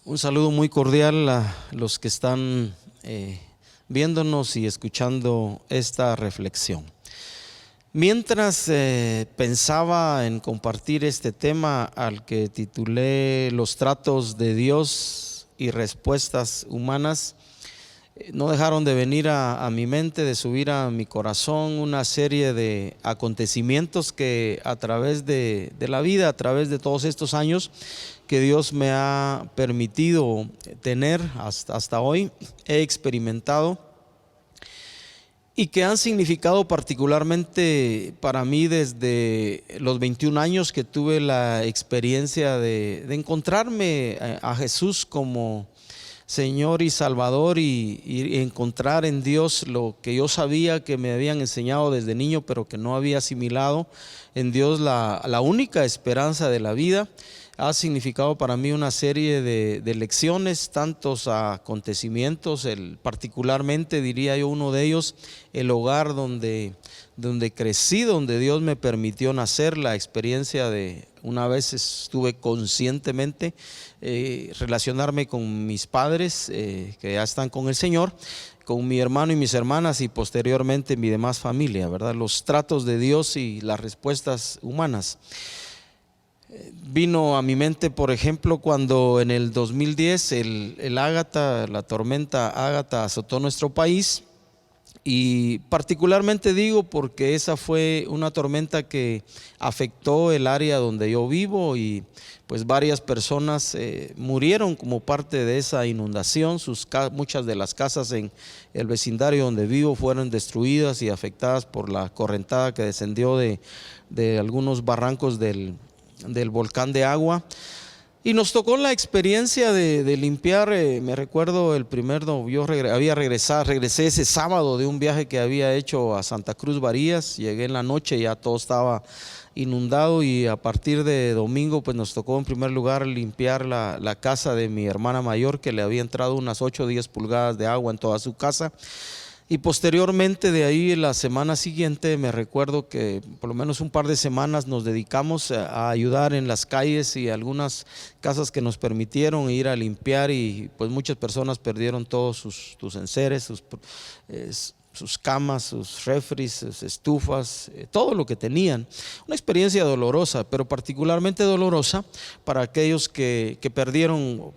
Un saludo muy cordial a los que están viéndonos y escuchando esta reflexión. Mientras pensaba en compartir este tema al que titulé Los tratos de Dios y respuestas humanas, no dejaron de venir a mi mente, de subir a mi corazón una serie de acontecimientos que a través de la vida, a través de todos estos años que Dios me ha permitido tener hasta hoy, he experimentado y que han significado particularmente para mí desde los 21 años que tuve la experiencia de encontrarme a Jesús como Señor y Salvador y encontrar en Dios lo que yo sabía que me habían enseñado desde niño, pero que no había asimilado. En Dios la única esperanza de la vida. Ha significado para mí una serie de lecciones, tantos acontecimientos, particularmente diría yo uno de ellos, el hogar donde crecí, donde Dios me permitió nacer, la experiencia de una vez estuve conscientemente relacionarme con mis padres que ya están con el Señor, con mi hermano y mis hermanas y posteriormente mi demás familia, ¿verdad? Los tratos de Dios y las respuestas humanas. Vino a mi mente, por ejemplo, cuando en el 2010 el Ágata, la tormenta Ágata azotó nuestro país, y particularmente digo porque esa fue una tormenta que afectó el área donde yo vivo y pues varias personas murieron como parte de esa inundación. Muchas de las casas en el vecindario donde vivo fueron destruidas y afectadas por la correntada que descendió de algunos barrancos del volcán de agua. Y nos tocó la experiencia de limpiar, me recuerdo yo regresé ese sábado de un viaje que había hecho a Santa Cruz Barías. Llegué en la noche, ya todo estaba inundado y a partir de domingo pues nos tocó en primer lugar limpiar la casa de mi hermana mayor, que le había entrado unas 8 o 10 pulgadas de agua en toda su casa. Y posteriormente de ahí, la semana siguiente, me recuerdo que por lo menos un par de semanas nos dedicamos a ayudar en las calles y algunas casas que nos permitieron ir a limpiar, y pues muchas personas perdieron todos sus enseres, sus camas, sus refris, sus estufas, todo lo que tenían. Una experiencia dolorosa, pero particularmente dolorosa para aquellos que perdieron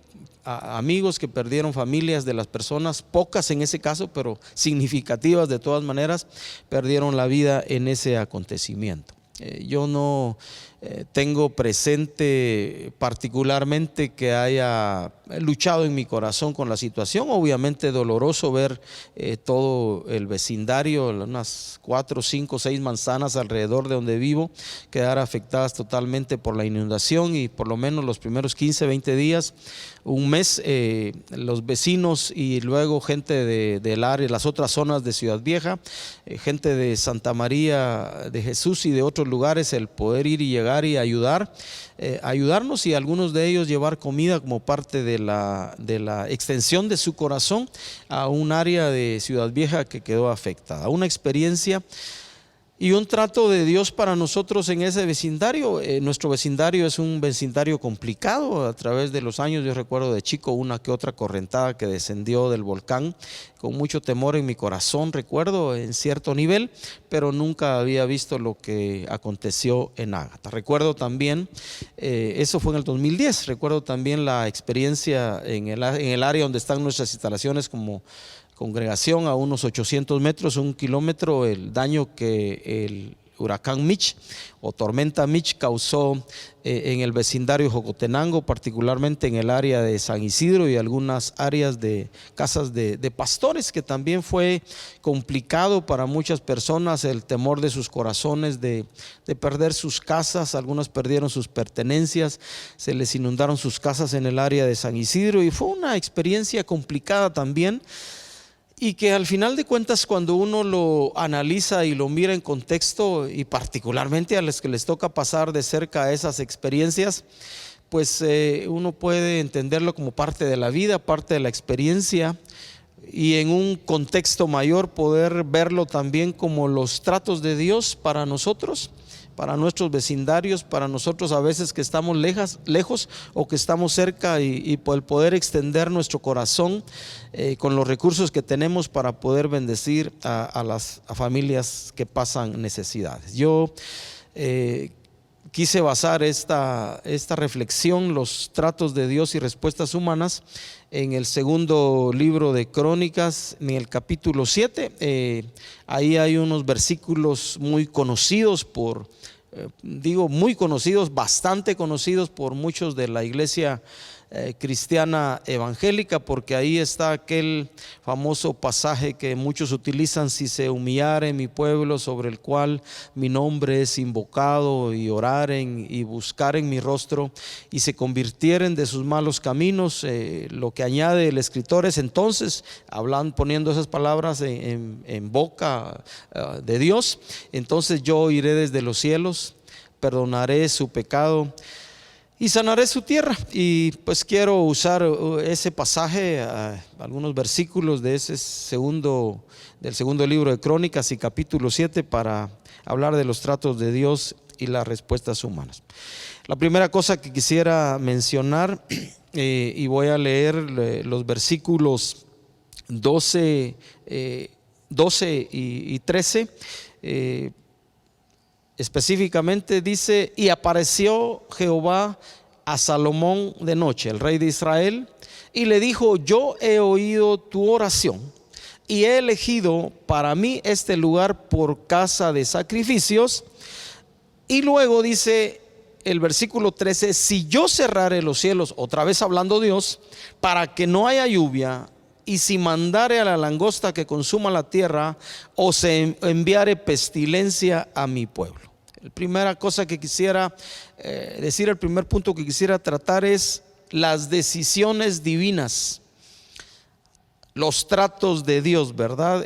amigos, que perdieron familias de las personas, pocas en ese caso, pero significativas de todas maneras, perdieron la vida en ese acontecimiento. Yo no tengo presente particularmente que haya luchado en mi corazón con la situación. Obviamente doloroso ver todo el vecindario, unas 4, 5, 6 manzanas alrededor de donde vivo, quedar afectadas totalmente por la inundación, y por lo menos los primeros 15, 20 días, un mes, los vecinos y luego gente del área, las otras zonas de Ciudad Vieja, gente de Santa María de Jesús y de otros lugares, el poder ir y llegar y ayudarnos, y algunos de ellos llevar comida como parte de la extensión de su corazón a un área de Ciudad Vieja que quedó afectada. Una experiencia y un trato de Dios para nosotros en ese vecindario. Nuestro vecindario es un vecindario complicado. A través de los años, yo recuerdo de chico una que otra correntada que descendió del volcán, con mucho temor en mi corazón, recuerdo en cierto nivel, pero nunca había visto lo que aconteció en Ágata. Recuerdo también, eso fue en el 2010, recuerdo también la experiencia en el área donde están nuestras instalaciones como congregación, a unos 800 metros, 1 kilómetro, el daño que el huracán Mitch o tormenta Mitch causó en el vecindario de Jocotenango, particularmente en el área de San Isidro y algunas áreas de casas de pastores, que también fue complicado para muchas personas, el temor de sus corazones de perder sus casas. Algunos perdieron sus pertenencias, se les inundaron sus casas en el área de San Isidro, y fue una experiencia complicada también. Y que al final de cuentas, cuando uno lo analiza y lo mira en contexto, y particularmente a los que les toca pasar de cerca a esas experiencias, pues uno puede entenderlo como parte de la vida, parte de la experiencia, y en un contexto mayor poder verlo también como los tratos de Dios para nosotros, para nuestros vecindarios, para nosotros a veces que estamos lejos o que estamos cerca, y por el poder extender nuestro corazón con los recursos que tenemos para poder bendecir a las familias que pasan necesidades. Yo quise basar esta reflexión, los tratos de Dios y respuestas humanas, en el segundo libro de Crónicas, en el capítulo 7. Ahí hay unos versículos muy conocidos muy conocidos, bastante conocidos por muchos de la iglesia cristiana evangélica, porque ahí está aquel famoso pasaje que muchos utilizan: si se humillare mi pueblo, sobre el cual mi nombre es invocado, y oraren y buscaren mi rostro, y se convirtieren de sus malos caminos. Lo que añade el escritor es entonces, poniendo esas palabras en boca de Dios, entonces yo oiré desde los cielos, perdonaré su pecado y sanaré su tierra. Y pues quiero usar ese pasaje, algunos versículos de del segundo libro de Crónicas y capítulo 7, para hablar de los tratos de Dios y las respuestas humanas. La primera cosa que quisiera mencionar, y voy a leer los versículos 12 y 13, específicamente dice: y apareció Jehová a Salomón de noche, el rey de Israel, y le dijo: yo he oído tu oración y he elegido para mí este lugar por casa de sacrificios. Y luego dice el versículo 13: si yo cerrare los cielos, otra vez hablando Dios, para que no haya lluvia, y si mandare a la langosta que consuma la tierra, o se enviare pestilencia a mi pueblo. La primera cosa que quisiera decir, el primer punto que quisiera tratar, es las decisiones divinas, los tratos de Dios, ¿verdad?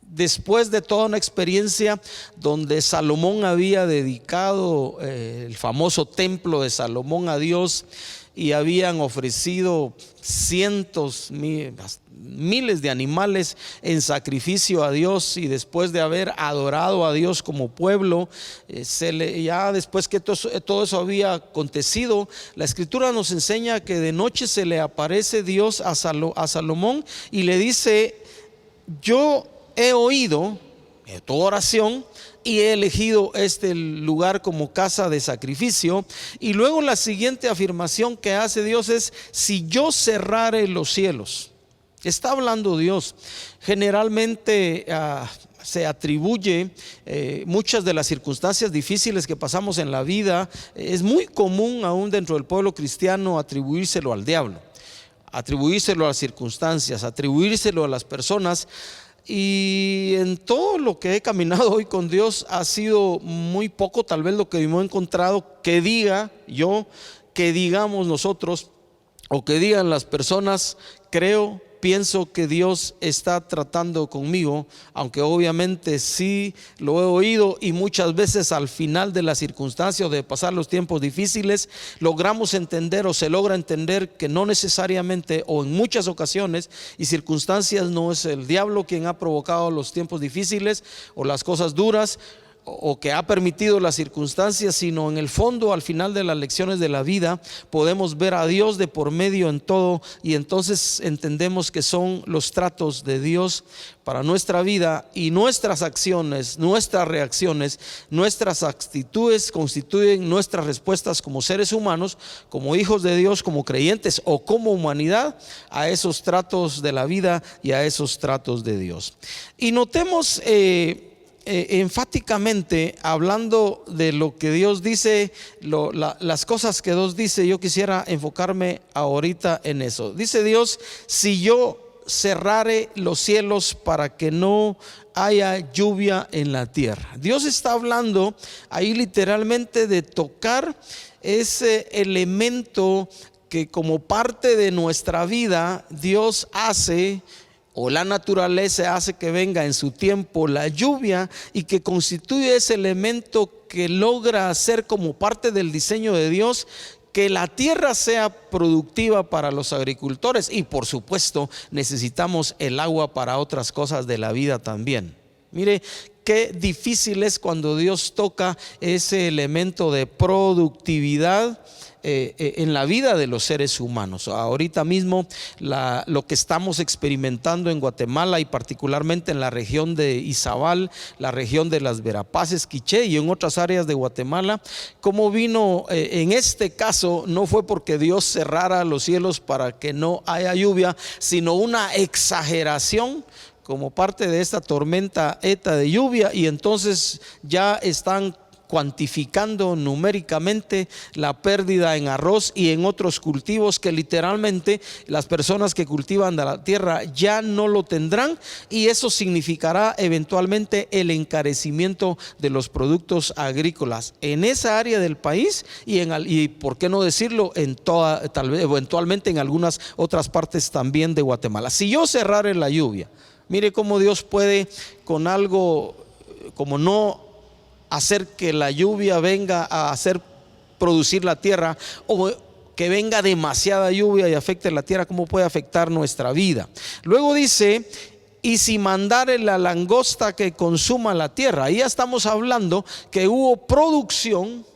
Después de toda una experiencia donde Salomón había dedicado el famoso templo de Salomón a Dios, y habían ofrecido cientos, miles de animales en sacrificio a Dios, y después de haber adorado a Dios como pueblo, ya después que todo eso había acontecido, la escritura nos enseña que de noche se le aparece Dios a Salomón y le dice: yo he oído tu oración y he elegido este lugar como casa de sacrificio. Y luego la siguiente afirmación que hace Dios es: si yo cerrare los cielos. Está hablando Dios. Generalmente se atribuye muchas de las circunstancias difíciles que pasamos en la vida. Es muy común aún dentro del pueblo cristiano atribuírselo al diablo, atribuírselo a las circunstancias, atribuírselo a las personas. Y en todo lo que he caminado hoy con Dios, ha sido muy poco tal vez lo que hemos encontrado que diga yo, que digamos nosotros, o que digan las personas: pienso que Dios está tratando conmigo, aunque obviamente sí lo he oído. Y muchas veces al final de las circunstancias, de pasar los tiempos difíciles, logramos entender, o se logra entender, que no necesariamente, o en muchas ocasiones y circunstancias, no es el diablo quien ha provocado los tiempos difíciles o las cosas duras, o que ha permitido las circunstancias, sino en el fondo, al final de las lecciones de la vida, podemos ver a Dios de por medio en todo, y entonces entendemos que son los tratos de Dios para nuestra vida, y nuestras acciones, nuestras reacciones, nuestras actitudes constituyen nuestras respuestas como seres humanos, como hijos de Dios, como creyentes o como humanidad, a esos tratos de la vida y a esos tratos de Dios. Y notemos enfáticamente, hablando de lo que Dios dice, las cosas que Dios dice, yo quisiera enfocarme ahorita en eso. Dice Dios: si yo cerrare los cielos para que no haya lluvia en la tierra. Dios está hablando ahí literalmente de tocar ese elemento que como parte de nuestra vida Dios hace, o la naturaleza hace que venga en su tiempo la lluvia, y que constituye ese elemento que logra hacer como parte del diseño de Dios que la tierra sea productiva para los agricultores. Y por supuesto necesitamos el agua para otras cosas de la vida también. Mire, qué difícil es cuando Dios toca ese elemento de productividad en la vida de los seres humanos. Ahorita mismo lo que estamos experimentando en Guatemala y particularmente en la región de Izabal, la región de las Verapaces, Quiché y en otras áreas de Guatemala, como vino en este caso, no fue porque Dios cerrara los cielos para que no haya lluvia, sino una exageración como parte de esta tormenta ETA de lluvia, y entonces ya están cuantificando numéricamente la pérdida en arroz y en otros cultivos que literalmente las personas que cultivan de la tierra ya no lo tendrán, y eso significará eventualmente el encarecimiento de los productos agrícolas en esa área del país y por qué no decirlo en toda, tal vez eventualmente en algunas otras partes también de Guatemala. Si yo cerrara la lluvia, mire cómo Dios puede con algo como no hacer que la lluvia venga a hacer producir la tierra, o que venga demasiada lluvia y afecte la tierra, cómo puede afectar nuestra vida. Luego dice: y si mandare la langosta que consuma la tierra. Ahí ya estamos hablando que hubo producción,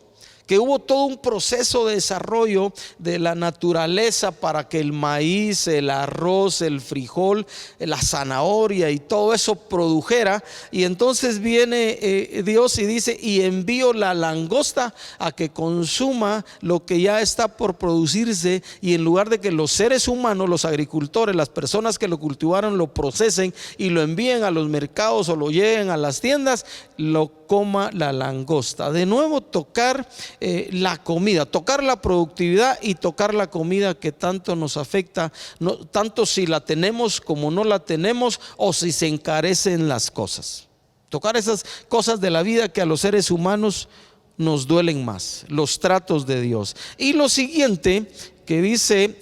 que hubo todo un proceso de desarrollo de la naturaleza para que el maíz, el arroz, el frijol, la zanahoria y todo eso produjera. Y entonces viene Dios y dice: y envío la langosta a que consuma lo que ya está por producirse, y en lugar de que los seres humanos, los agricultores, las personas que lo cultivaron, lo procesen y lo envíen a los mercados o lo lleven a las tiendas, lo coma la langosta. De nuevo tocar la comida, tocar la productividad y tocar la comida que tanto nos afecta, no, tanto si la tenemos como no la tenemos, o si se encarecen las cosas. Tocar esas cosas de la vida que a los seres humanos nos duelen más, los tratos de Dios. Y lo siguiente que dice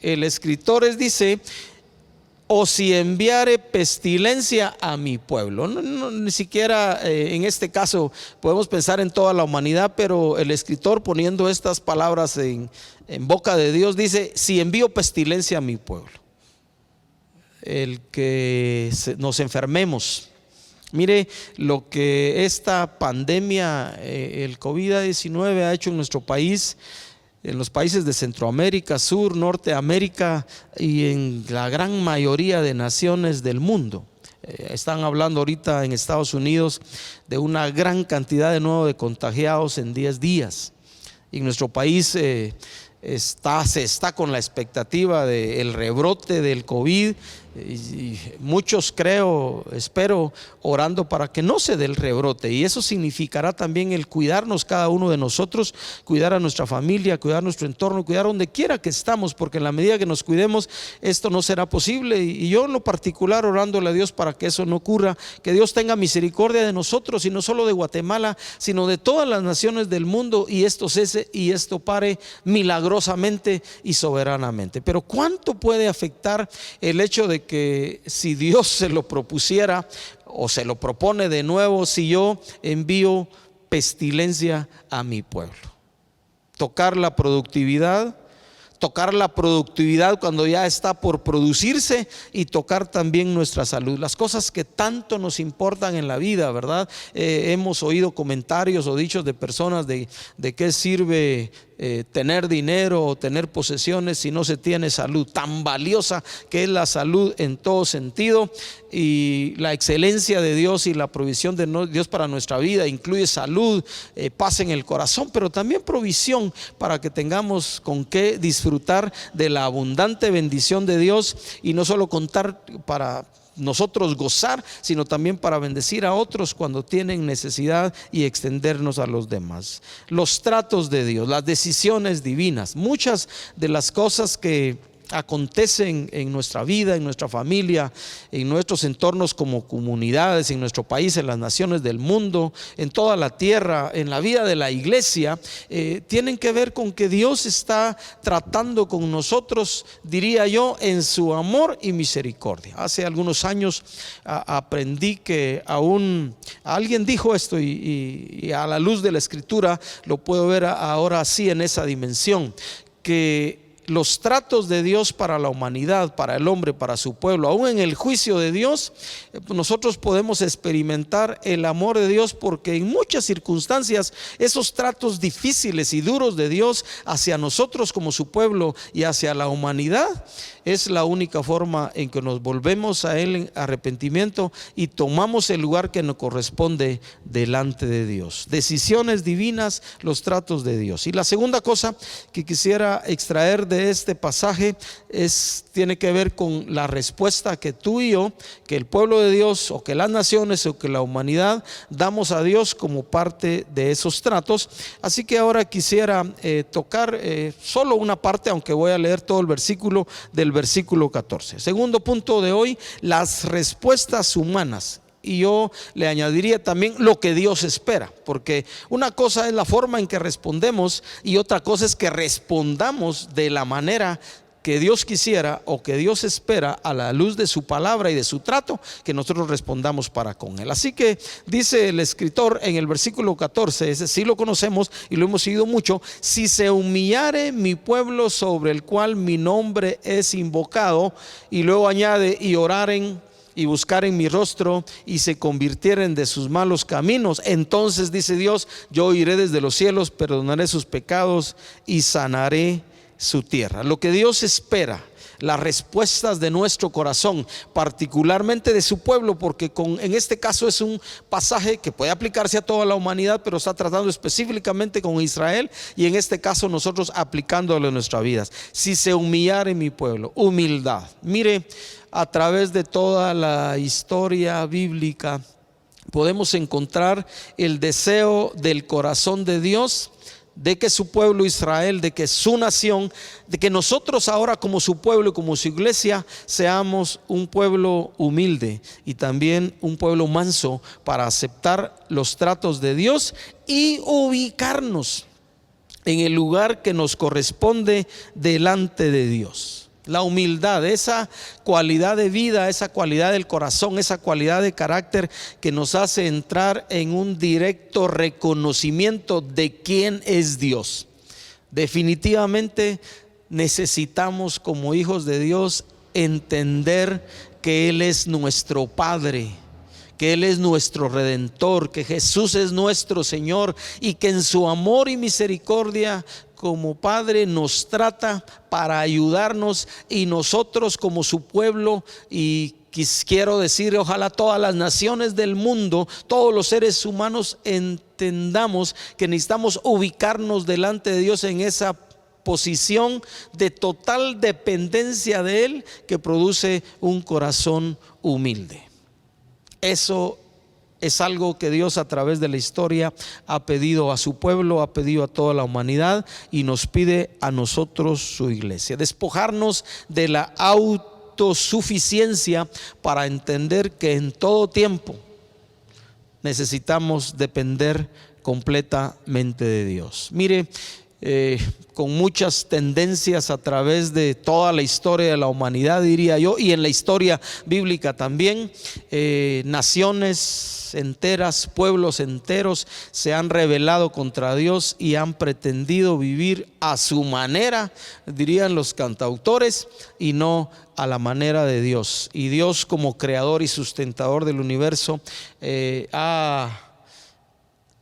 el escritor dice: o si enviare pestilencia a mi pueblo. Ni siquiera en este caso podemos pensar en toda la humanidad, pero el escritor, poniendo estas palabras en boca de Dios, dice: si envío pestilencia a mi pueblo, el que nos enfermemos. Mire lo que esta pandemia, el COVID-19 ha hecho en nuestro país, en los países de Centroamérica, Sur, Norteamérica y en la gran mayoría de naciones del mundo. Están hablando ahorita en Estados Unidos de una gran cantidad de nuevo de contagiados en 10 días. Y en nuestro país se está con la expectativa del rebrote del COVID, y muchos espero orando para que no se dé el rebrote, y eso significará también el cuidarnos cada uno de nosotros, cuidar a nuestra familia, cuidar nuestro entorno, cuidar donde quiera que estamos, porque en la medida que nos cuidemos esto no será posible. Y yo en lo particular orándole a Dios para que eso no ocurra, que Dios tenga misericordia de nosotros, y no solo de Guatemala, sino de todas las naciones del mundo, y esto cese y esto pare milagrosamente y soberanamente. Pero ¿cuánto puede afectar el hecho de que si Dios se lo propusiera o se lo propone de nuevo, si yo envío pestilencia a mi pueblo? Tocar la productividad cuando ya está por producirse, y tocar también nuestra salud, las cosas que tanto nos importan en la vida, ¿verdad? Hemos oído comentarios o dichos de personas de qué sirve tener dinero o tener posesiones si no se tiene salud, tan valiosa que es la salud en todo sentido. Y la excelencia de Dios y la provisión de Dios para nuestra vida incluye salud, paz en el corazón, pero también provisión para que tengamos con qué disfrutar de la abundante bendición de Dios, y no solo contar para nosotros gozar, sino también para bendecir a otros cuando tienen necesidad y extendernos a los demás. Los tratos de Dios, las decisiones divinas, muchas de las cosas que acontecen en nuestra vida, en nuestra familia, en nuestros entornos como comunidades, en nuestro país, en las naciones del mundo, en toda la tierra, en la vida de la iglesia, tienen que ver con que Dios está tratando con nosotros, diría yo, en su amor y misericordia. Hace algunos años aprendí que alguien dijo esto, y a la luz de la escritura lo puedo ver ahora así en esa dimensión, que los tratos de Dios para la humanidad, para el hombre, para su pueblo, aún en el juicio de Dios, nosotros podemos experimentar el amor de Dios, porque en muchas circunstancias esos tratos difíciles y duros de Dios hacia nosotros como su pueblo y hacia la humanidad es la única forma en que nos volvemos a Él en arrepentimiento y tomamos el lugar que nos corresponde delante de Dios. Decisiones divinas, los tratos de Dios. Y la segunda cosa que quisiera extraer de este pasaje tiene que ver con la respuesta que tú y yo, que el pueblo de Dios, o que las naciones, o que la humanidad damos a Dios como parte de esos tratos. Así que ahora quisiera tocar solo una parte, aunque voy a leer todo el versículo del versículo 14. Segundo punto de hoy, las respuestas humanas. Y yo le añadiría también lo que Dios espera, porque una cosa es la forma en que respondemos y otra cosa es que respondamos de la manera que Dios quisiera o que Dios espera, a la luz de su palabra y de su trato, que nosotros respondamos para con Él. Así que dice el escritor en el versículo 14, ese sí lo conocemos y lo hemos seguido mucho: si se humillare mi pueblo sobre el cual mi nombre es invocado, y luego añade, y oraren y buscaren mi rostro y se convirtieren de sus malos caminos, entonces, dice Dios, yo oiré desde los cielos, perdonaré sus pecados y sanaré su tierra. Lo que Dios espera, las respuestas de nuestro corazón, particularmente de su pueblo, porque en este caso es un pasaje que puede aplicarse a toda la humanidad, pero está tratando específicamente con Israel, y en este caso nosotros aplicándolo en nuestras vidas. Si se humillare mi pueblo, humildad. Mire, a través de toda la historia bíblica podemos encontrar el deseo del corazón de Dios de que su pueblo Israel, de que su nación, de que nosotros ahora como su pueblo y como su iglesia seamos un pueblo humilde y también un pueblo manso para aceptar los tratos de Dios y ubicarnos en el lugar que nos corresponde delante de Dios. La humildad, esa cualidad de vida, esa cualidad del corazón, esa cualidad de carácter que nos hace entrar en un directo reconocimiento de quién es Dios. Definitivamente necesitamos, como hijos de Dios, entender que Él es nuestro Padre, que Él es nuestro Redentor, que Jesús es nuestro Señor, y que en su amor y misericordia como Padre nos trata para ayudarnos, y nosotros como su pueblo, y quiero decir, ojalá todas las naciones del mundo, todos los seres humanos entendamos que necesitamos ubicarnos delante de Dios en esa posición de total dependencia de Él, que produce un corazón humilde. Eso es algo que Dios a través de la historia ha pedido a su pueblo, ha pedido a toda la humanidad, y nos pide a nosotros, su iglesia. Despojarnos de la autosuficiencia para entender que en todo tiempo necesitamos depender completamente de Dios. Mire, con muchas tendencias a través de toda la historia de la humanidad, diría yo, y en la historia bíblica también, naciones enteras, pueblos enteros se han rebelado contra Dios y han pretendido vivir a su manera, dirían los cantautores, y no a la manera de Dios. Y Dios, como creador y sustentador del universo, ha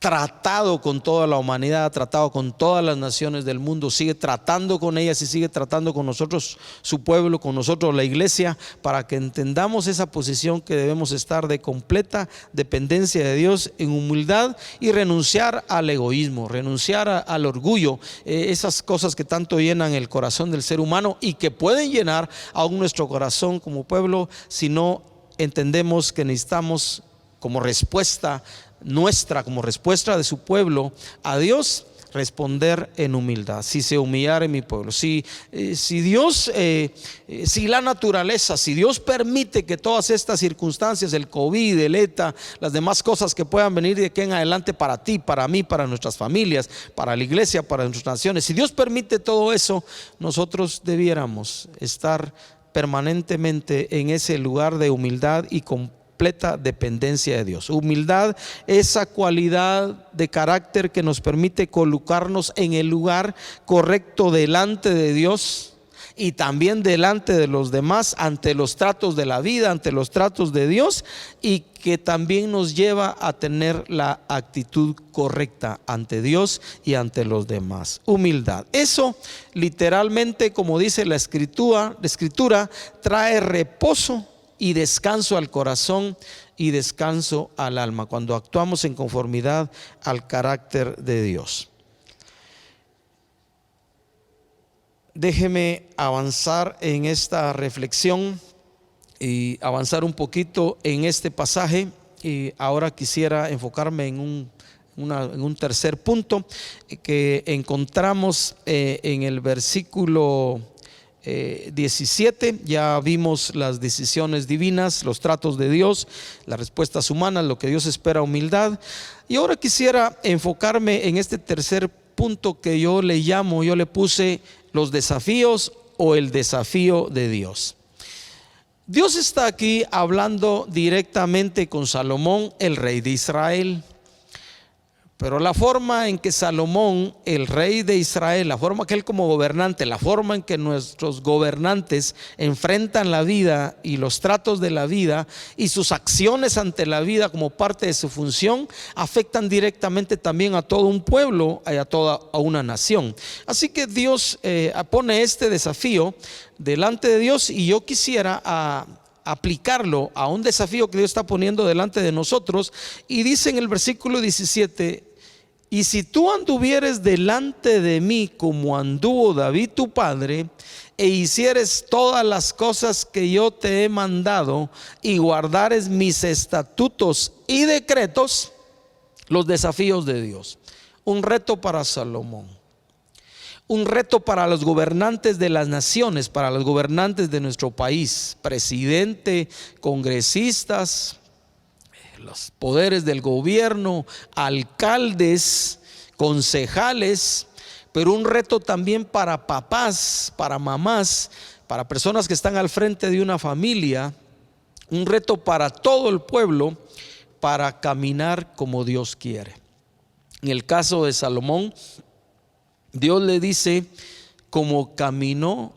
tratado con toda la humanidad, ha tratado con todas las naciones del mundo, sigue tratando con ellas y sigue tratando con nosotros, su pueblo, con nosotros, la iglesia, para que entendamos esa posición que debemos estar de completa dependencia de Dios en humildad, y renunciar al egoísmo, renunciar al orgullo, esas cosas que tanto llenan el corazón del ser humano y que pueden llenar aún nuestro corazón como pueblo, si no entendemos que necesitamos, como respuesta nuestra, como respuesta de su pueblo a Dios, responder en humildad. Si se humillare mi pueblo, si Dios, si la naturaleza, si Dios permite que todas estas circunstancias, el COVID, el ETA, las demás cosas que puedan venir de aquí en adelante para ti, para mí, para nuestras familias, para la iglesia, para nuestras naciones, si Dios permite todo eso, nosotros debiéramos estar permanentemente en ese lugar de humildad y completa dependencia de Dios. Humildad, esa cualidad de carácter que nos permite colocarnos en el lugar correcto delante de Dios, y también delante de los demás, ante los tratos de la vida, ante los tratos de Dios, y que también nos lleva a tener la actitud correcta ante Dios y ante los demás. Humildad. Eso literalmente, como dice la escritura, trae reposo y descanso al corazón y descanso al alma, cuando actuamos en conformidad al carácter de Dios. Déjeme avanzar en esta reflexión y avanzar un poquito en este pasaje, y ahora quisiera enfocarme en un tercer punto que encontramos en el versículo 17. Ya vimos las decisiones divinas, los tratos de Dios, las respuestas humanas, lo que Dios espera, humildad. Y ahora quisiera enfocarme en este tercer punto que yo le puse los desafíos o el desafío de Dios. Dios está aquí hablando directamente con Salomón, el rey de Israel. Pero la forma en que Salomón, el rey de Israel, la forma que él como gobernante, la forma en que nuestros gobernantes enfrentan la vida y los tratos de la vida y sus acciones ante la vida como parte de su función, afectan directamente también a todo un pueblo y a una nación. Así que Dios pone este desafío delante de Dios, y yo quisiera aplicarlo a un desafío que Dios está poniendo delante de nosotros. Y dice en el versículo 17: y si tú anduvieres delante de mí como anduvo David tu padre, e hicieres todas las cosas que yo te he mandado, y guardares mis estatutos y decretos. Los desafíos de Dios. Un reto para Salomón, un reto para los gobernantes de las naciones, para los gobernantes de nuestro país, presidente, congresistas, los poderes del gobierno, alcaldes, concejales, pero un reto también para papás, para mamás, para personas que están al frente de una familia, un reto para todo el pueblo, para caminar como Dios quiere. En el caso de Salomón, Dios le dice: como caminó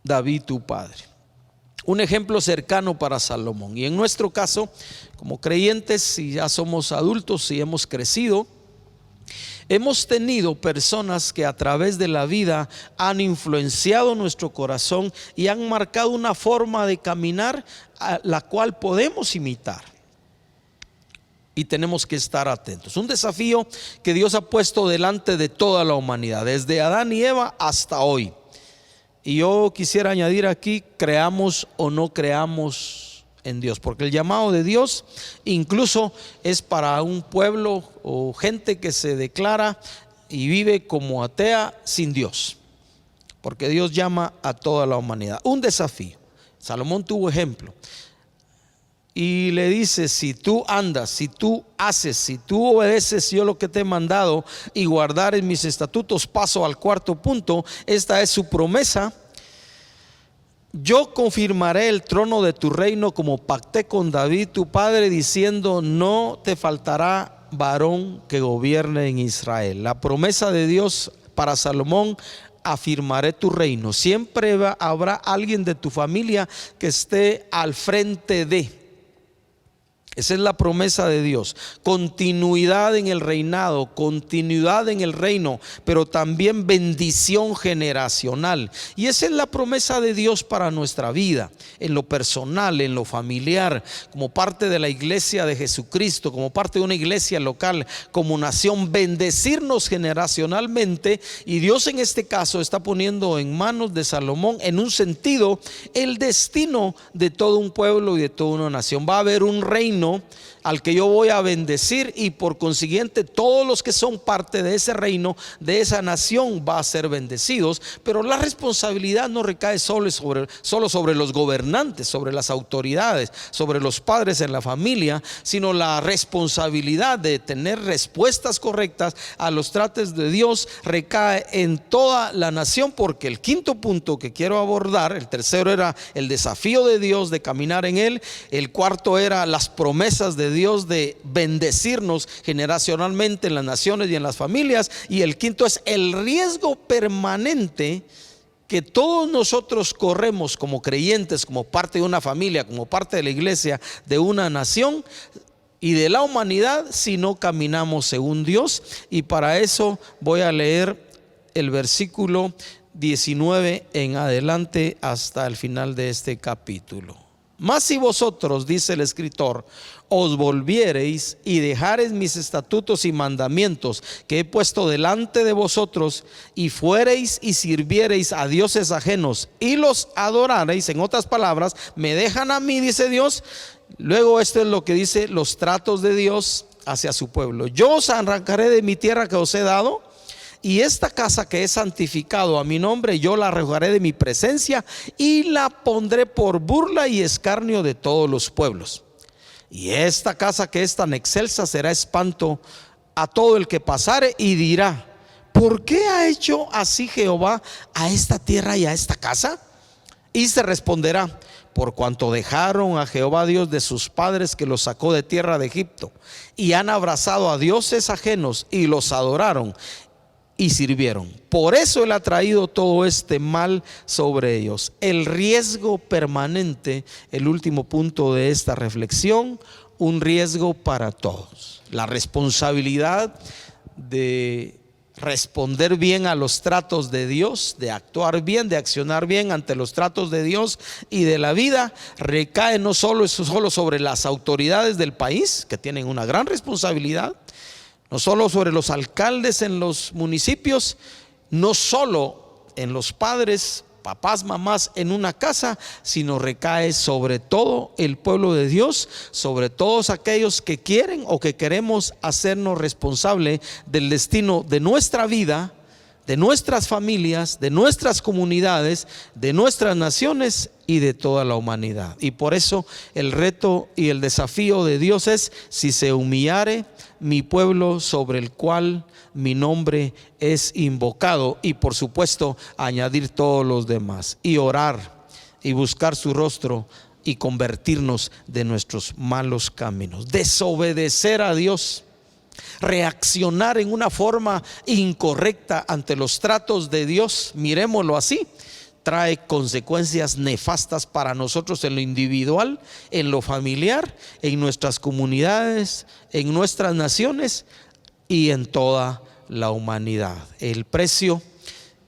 David tu padre. Un ejemplo cercano para Salomón. Y en nuestro caso, como creyentes, si ya somos adultos, si hemos crecido, hemos tenido personas que a través de la vida han influenciado nuestro corazón y han marcado una forma de caminar a la cual podemos imitar. Y tenemos que estar atentos. Un desafío que Dios ha puesto delante de toda la humanidad, desde Adán y Eva hasta hoy. Y yo quisiera añadir aquí: creamos o no creamos en Dios, porque el llamado de Dios incluso es para un pueblo o gente que se declara y vive como atea sin Dios, porque Dios llama a toda la humanidad. Un desafío. Salomón tuvo ejemplo y le dice: si tú andas, si tú haces, si tú obedeces yo lo que te he mandado y guardares mis estatutos. Paso al cuarto punto. Esta es su promesa: yo confirmaré el trono de tu reino como pacté con David tu padre, diciendo: no te faltará varón que gobierne en Israel. La promesa de Dios para Salomón: afirmaré tu reino. Siempre habrá alguien de tu familia que esté al frente de. Esa es la promesa de Dios: continuidad en el reinado, continuidad en el reino, pero también bendición generacional. Y esa es la promesa de Dios para nuestra vida, en lo personal, en lo familiar, como parte de la iglesia de Jesucristo, como parte de una iglesia local, como nación, bendecirnos generacionalmente. Y Dios en este caso está poniendo en manos de Salomón, en un sentido, el destino de todo un pueblo y de toda una nación. Va a haber un reino al que yo voy a bendecir, y por consiguiente todos los que son parte de ese reino, de esa nación, va a ser bendecidos. Pero la responsabilidad no recae solo sobre los gobernantes, sobre las autoridades, sobre los padres en la familia, sino la responsabilidad de tener respuestas correctas a los tratos de Dios recae en toda la nación. Porque el quinto punto que quiero abordar, el tercero era el desafío de Dios de caminar en él, el cuarto era las promesas de Dios de bendecirnos generacionalmente en las naciones y en las familias, y el quinto es el riesgo permanente que todos nosotros corremos como creyentes, como parte de una familia, como parte de la iglesia, de una nación y de la humanidad, si no caminamos según Dios. Y para eso voy a leer el versículo 19 en adelante hasta el final de este capítulo. Mas si vosotros, dice el escritor, os volviereis y dejareis mis estatutos y mandamientos que he puesto delante de vosotros, y fuereis y sirviereis a dioses ajenos y los adorareis, en otras palabras, me dejan a mí, dice Dios. Luego esto es lo que dice los tratos de Dios hacia su pueblo: yo os arrancaré de mi tierra que os he dado, y esta casa que he santificado a mi nombre, yo la arrojaré de mi presencia y la pondré por burla y escarnio de todos los pueblos. Y esta casa que es tan excelsa será espanto a todo el que pasare, y dirá: ¿por qué ha hecho así Jehová a esta tierra y a esta casa? Y se responderá: por cuanto dejaron a Jehová Dios de sus padres, que los sacó de tierra de Egipto, y han abrazado a dioses ajenos y los adoraron y sirvieron. Por eso Él ha traído todo este mal sobre ellos. El riesgo permanente, el último punto de esta reflexión, un riesgo para todos. La responsabilidad de responder bien a los tratos de Dios, de actuar bien, de accionar bien ante los tratos de Dios y de la vida, recae no solo sobre las autoridades del país, que tienen una gran responsabilidad, no solo sobre los alcaldes en los municipios, no solo en los padres, papás, mamás en una casa, sino recae sobre todo el pueblo de Dios, sobre todos aquellos que quieren o que queremos hacernos responsable del destino de nuestra vida, de nuestras familias, de nuestras comunidades, de nuestras naciones y de toda la humanidad. Y por eso el reto y el desafío de Dios es: si se humillare mi pueblo sobre el cual mi nombre es invocado, y por supuesto añadir todos los demás, y orar y buscar su rostro y convertirnos de nuestros malos caminos. Desobedecer a Dios, reaccionar en una forma incorrecta ante los tratos de Dios, miremoslo así, trae consecuencias nefastas para nosotros en lo individual, en lo familiar, en nuestras comunidades, en nuestras naciones y en toda la humanidad. El precio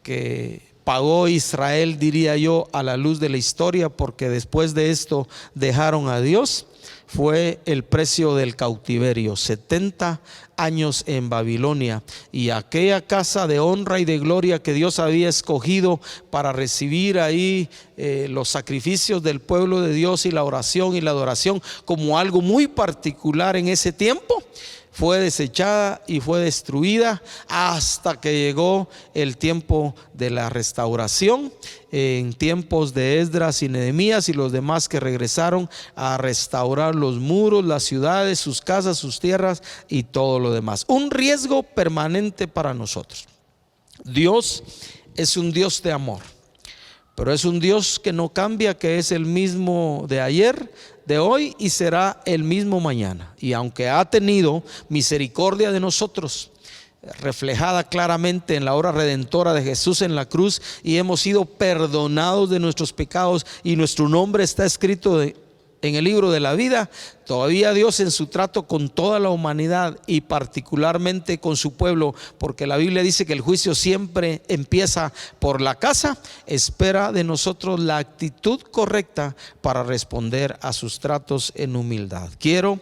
que pagó Israel, diría yo, a la luz de la historia, porque después de esto dejaron a Dios, fue el precio del cautiverio, 70 años en Babilonia, y aquella casa de honra y de gloria que Dios había escogido para recibir ahí los sacrificios del pueblo de Dios y la oración y la adoración como algo muy particular en ese tiempo, fue desechada y fue destruida hasta que llegó el tiempo de la restauración, en tiempos de Esdras y Nehemías y los demás que regresaron a restaurar los muros, las ciudades, sus casas, sus tierras y todo lo demás. Un riesgo permanente para nosotros. Dios es un Dios de amor, pero es un Dios que no cambia, que es el mismo de ayer, de hoy y será el mismo mañana. Y aunque ha tenido misericordia de nosotros, reflejada claramente en la obra redentora de Jesús en la cruz, y hemos sido perdonados de nuestros pecados y nuestro nombre está escrito en el libro de la vida, todavía Dios, en su trato con toda la humanidad y particularmente con su pueblo, porque la Biblia dice que el juicio siempre empieza por la casa, espera de nosotros la actitud correcta para responder a sus tratos en humildad. Quiero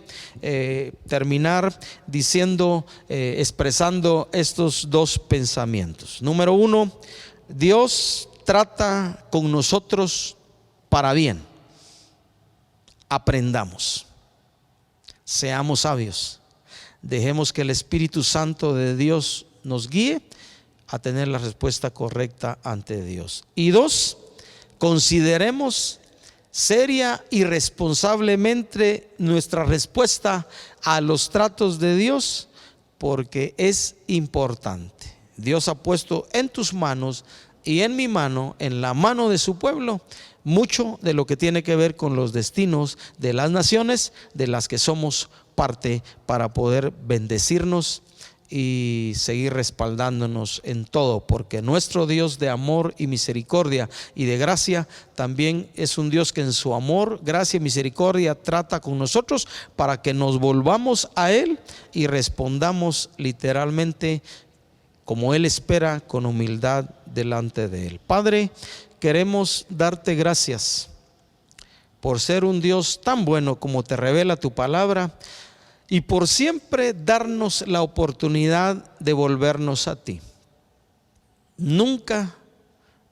terminar diciendo, expresando estos dos pensamientos. Número uno, Dios trata con nosotros para bien. Aprendamos, seamos sabios, dejemos que el Espíritu Santo de Dios nos guíe a tener la respuesta correcta ante Dios. Y dos, consideremos seria y responsablemente nuestra respuesta a los tratos de Dios, porque es importante. Dios ha puesto en tus manos y en mi mano, en la mano de su pueblo, mucho de lo que tiene que ver con los destinos de las naciones de las que somos parte, para poder bendecirnos y seguir respaldándonos en todo, porque nuestro Dios de amor y misericordia y de gracia también es un Dios que en su amor, gracia y misericordia trata con nosotros para que nos volvamos a Él y respondamos literalmente como Él espera, con humildad delante de Él. Padre, queremos darte gracias por ser un Dios tan bueno como te revela tu palabra, y por siempre darnos la oportunidad de volvernos a ti. Nunca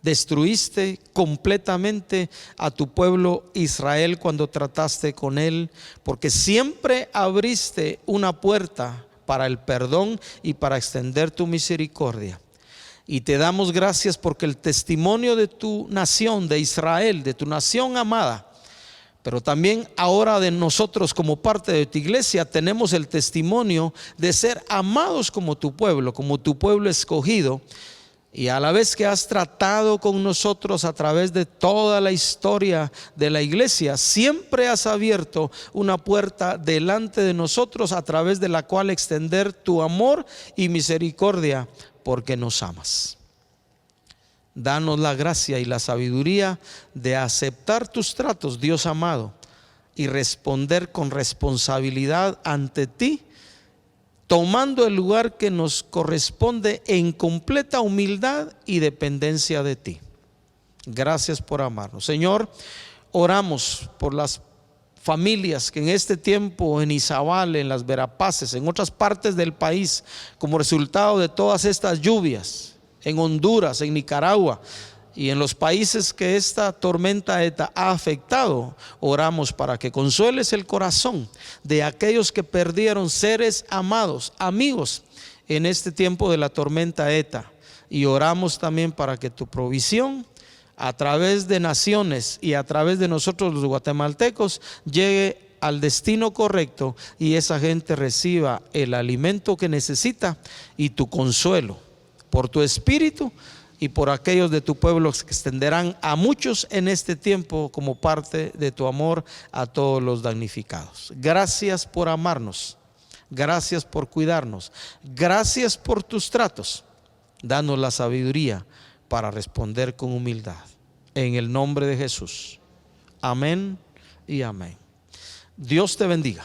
destruiste completamente a tu pueblo Israel cuando trataste con él, porque siempre abriste una puerta para el perdón y para extender tu misericordia. Y te damos gracias porque el testimonio de tu nación, de Israel, de tu nación amada, pero también ahora de nosotros como parte de tu iglesia, tenemos el testimonio de ser amados como tu pueblo escogido. Y a la vez que has tratado con nosotros a través de toda la historia de la iglesia, siempre has abierto una puerta delante de nosotros a través de la cual extender tu amor y misericordia, porque nos amas. Danos la gracia y la sabiduría de aceptar tus tratos, Dios amado, y responder con responsabilidad ante ti, tomando el lugar que nos corresponde en completa humildad y dependencia de ti. Gracias por amarnos. Señor, oramos por las familias que en este tiempo en Izabal, en las Verapaces, en otras partes del país, como resultado de todas estas lluvias, en Honduras, en Nicaragua y en los países que esta tormenta ETA ha afectado, oramos para que consueles el corazón de aquellos que perdieron seres amados, amigos, en este tiempo de la tormenta ETA. Y oramos también para que tu provisión a través de naciones y a través de nosotros los guatemaltecos llegue al destino correcto y esa gente reciba el alimento que necesita y tu consuelo por tu espíritu y por aquellos de tu pueblo que extenderán a muchos en este tiempo como parte de tu amor a todos los damnificados. Gracias por amarnos, gracias por cuidarnos, gracias por tus tratos. Danos la sabiduría para responder con humildad. En el nombre de Jesús. Amén y amén. Dios te bendiga.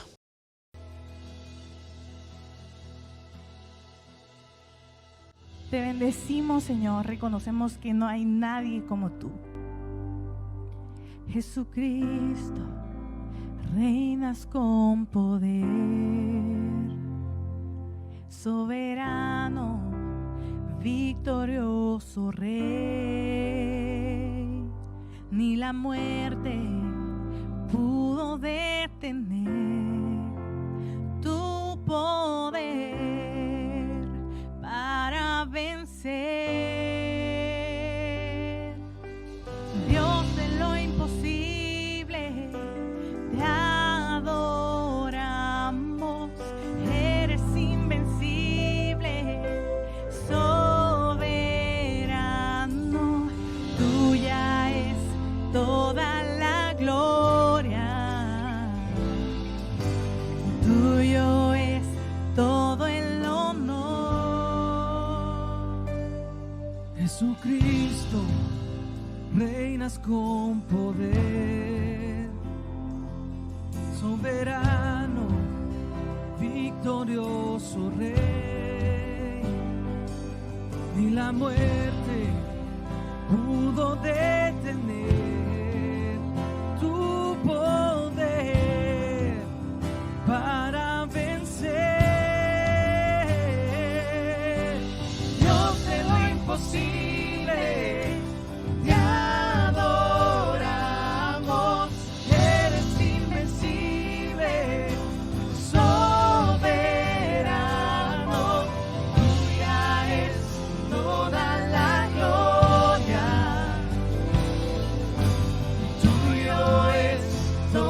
Te bendecimos, Señor. Reconocemos que no hay nadie como tú. Jesucristo, reinas con poder, soberano, victorioso Rey. Ni la muerte pudo detener tu poder para vencer. Dios de lo imposible, te adoramos. Eres invencible, soberano. Tuya es toda la gloria, tuyo es todo el honor. Jesucristo, reinas con poder, soberano, victorioso Rey. Ni la muerte pudo detener tu poder para vencer. Dios de lo imposible, te adoramos. Eres invencible, soberano. Tuya es toda la gloria, tuyo es todo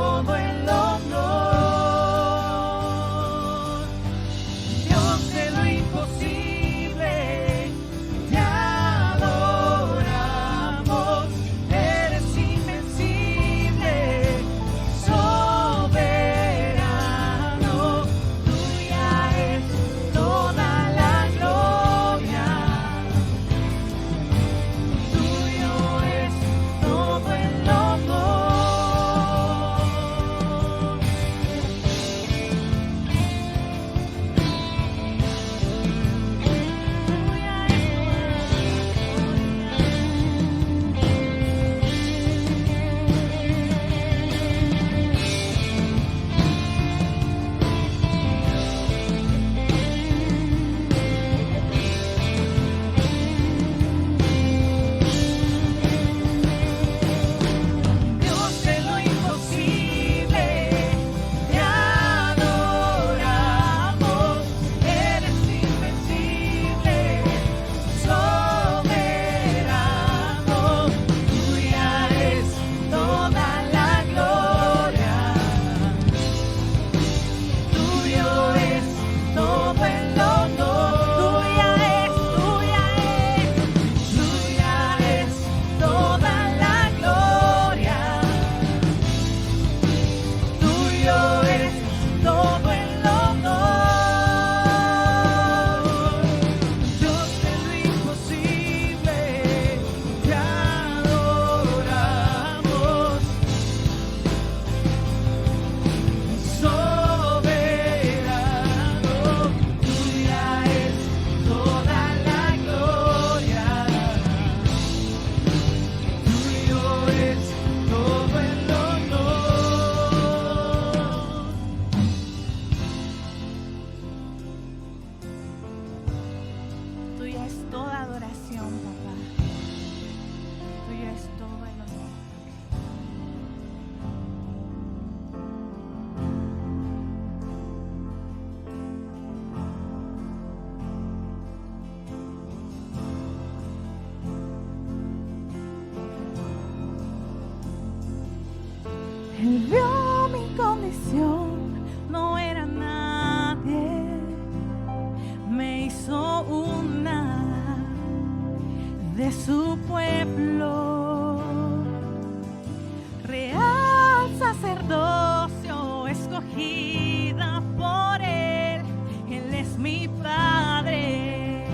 es mi Padre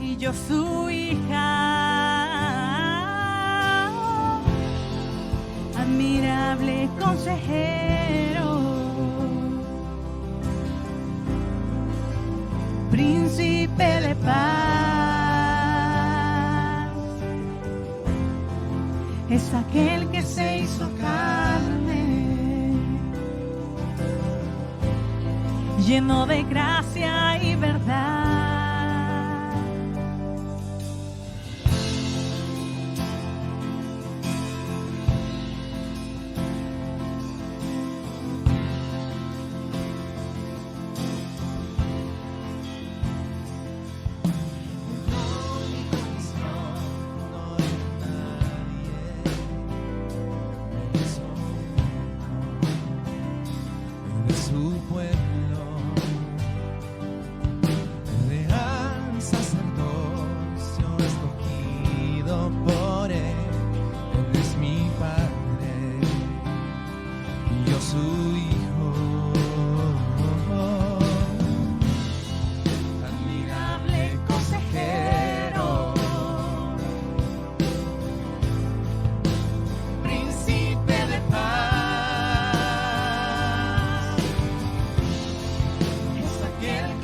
y yo su hija. Admirable consejero, príncipe de paz, es aquel que se hizo carne, lleno de gracia y verdad. Su pueblo, real sacerdocio escogido por él. Él es mi Padre y yo su hijo. Admirable consejero, príncipe de paz.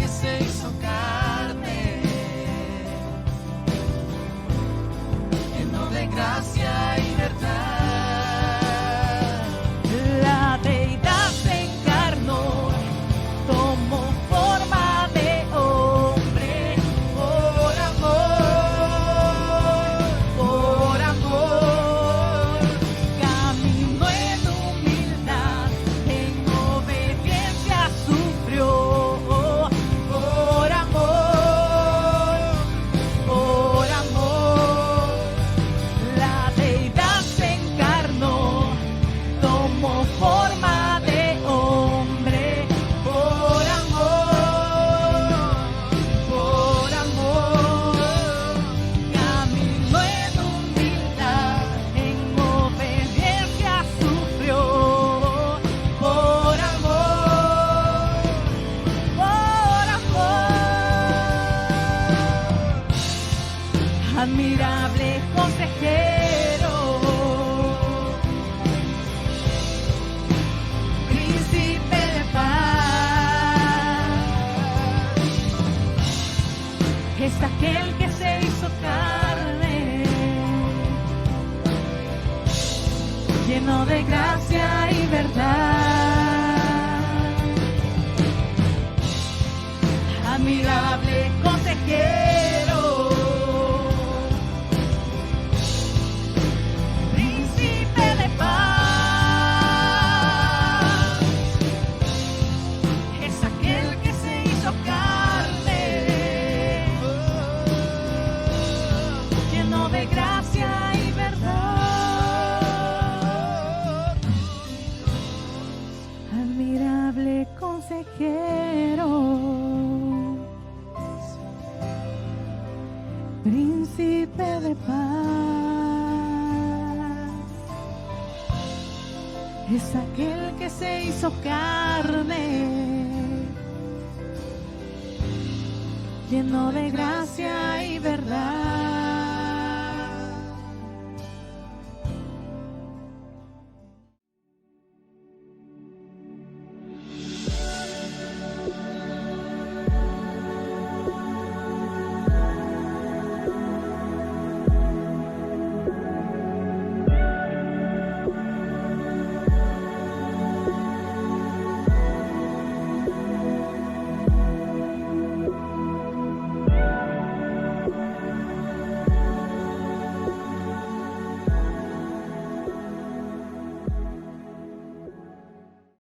Se hizo carne, lleno de gracia y verdad. La deidad se encarnó, tomó forma de hombre, por amor, caminó en humildad, en obediencia sufrió. Admirable consejero, príncipe de paz, es aquel que se hizo carne, lleno de gracia y verdad. Admirable consejero, consejero, príncipe de paz, es aquel que se hizo carne, lleno de gracia y verdad.